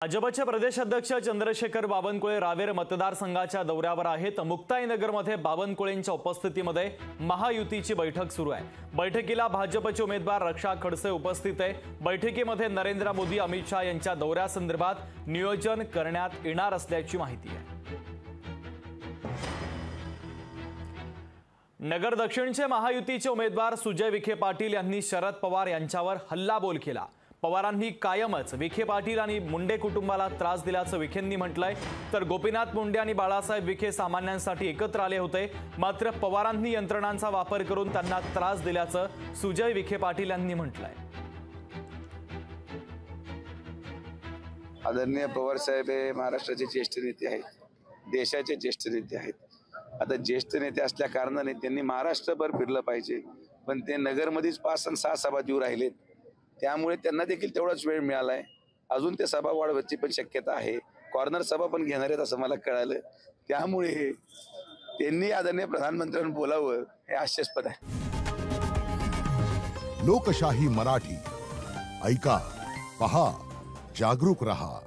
भाजपचे प्रदेश अध्यक्ष चंद्रशेखर बावनकुळे रावेर मतदारसंघाच्या दौऱ्यावर आहेत। मुक्ताईनगरमध्ये बावनकुळेंच्या उपस्थितीमध्ये महायुतीची बैठक सुरू आहे। बैठकीला भाजपचे उमेदवार रक्षा खडसे उपस्थित आहे। बैठकीमध्ये नरेंद्र मोदी अमित शहा यांच्या दौऱ्यासंदर्भात नियोजन करण्यात येणार असल्याची माहिती आहे। नगर दक्षिणचे महायुतीचे उमेदवार सुजय विखे पाटील यांनी शरद पवार यांच्यावर हल्लाबोल केला। पवारांनी कायमच विखे पाटील आणि मुंडे कुटुंबाला त्रास दिल्याचं विखेंनी म्हटलंय। तर गोपीनाथ मुंडे आणि बाळासाहेब विखे सामान्यांसाठी एकत्र आले होते, मात्र पवारांनी यंत्रणांचा वापर करून त्यांना त्रास दिल्याचं सुजय विखे पाटील यांनी म्हटलंय। आदरणीय पवार साहेब हे महाराष्ट्राचे ज्येष्ठ नेते आहेत, देशाचे ज्येष्ठ नेते आहेत। आता ज्येष्ठ नेते असल्या कारणाने त्यांनी महाराष्ट्रभर फिरलं पाहिजे, पण ते नगरमध्येच 5 आणि 6 सभा देऊ राहिलेत, त्यामुळे त्यांना देखील तेवढाच वेळ मिळालाय। अजून ते सभा वाढवायची पण शक्यता आहे, कॉर्नर सभा पण घेणार आहेत असं मला कळालं। त्यामुळे त्यांनी आदरणीय प्रधानमंत्र्यांना बोलावं हे हास्यास्पद आहे। लोकशाही मराठी ऐका, पहा, जागरूक रहा।